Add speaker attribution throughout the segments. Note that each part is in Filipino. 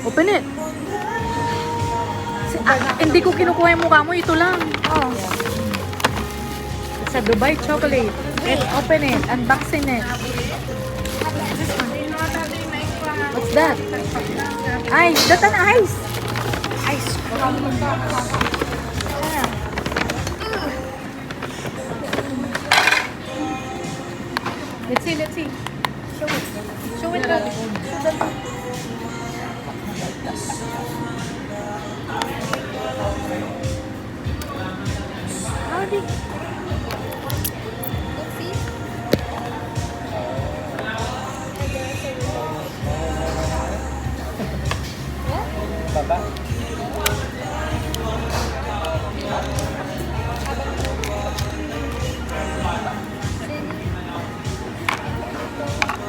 Speaker 1: Open it. Hindi ko kinukuha yung mukha mo. Ito lang. Oh. It's a Dubai chocolate. Let's open it. Unboxing it. What's that? Ice. That's an ice. Ice. Let's see. Let's see. Show it. Show it. Show them. Howdy. Let's see.
Speaker 2: Baba.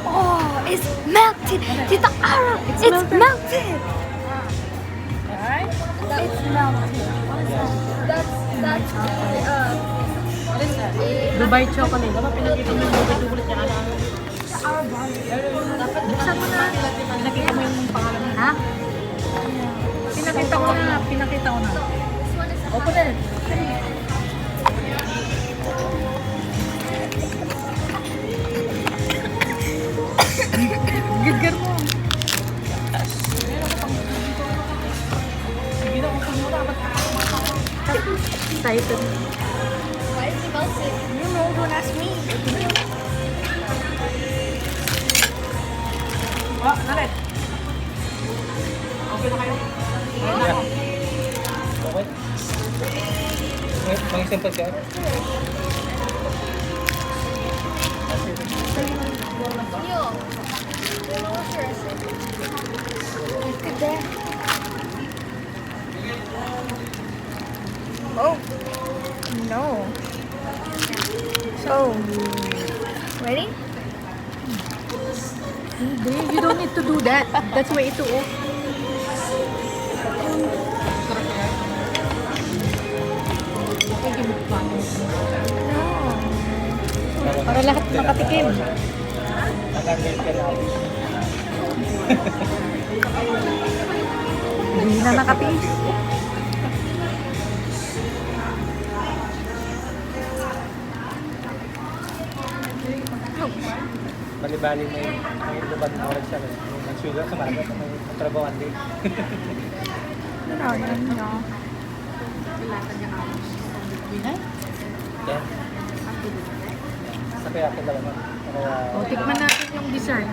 Speaker 3: Oh, it's melted. Tita Ara, it's melted.
Speaker 1: Alright.
Speaker 3: It's melted. That's
Speaker 1: Dubai chocolate. Dapat pinakita mo yung Dubai chocolate niya. Buksan mo na. Pinakita mo yung pangalan niya. Ha? Pinakita ko na. Pinakita ko na. Open it. Gidgar mo. Excited.
Speaker 3: Why is it melted? You know, don't ask me.
Speaker 1: Oh, nalit. Okay na kayo?
Speaker 2: Yeah. Okay. May simple siya.
Speaker 3: Yo. Look at that. Oh. No. So. Ready?
Speaker 1: You don't need to do that. That's way too off. Para lahat makatikim.
Speaker 2: Nag-agay ka na.
Speaker 1: Hindi na nakatiis.
Speaker 2: Bali-bali may lubad na oras siya. May sugar sa maga. May trabawan din. Yan. Sa kaya ako dalawa.
Speaker 1: O, tikman natin yung dessert.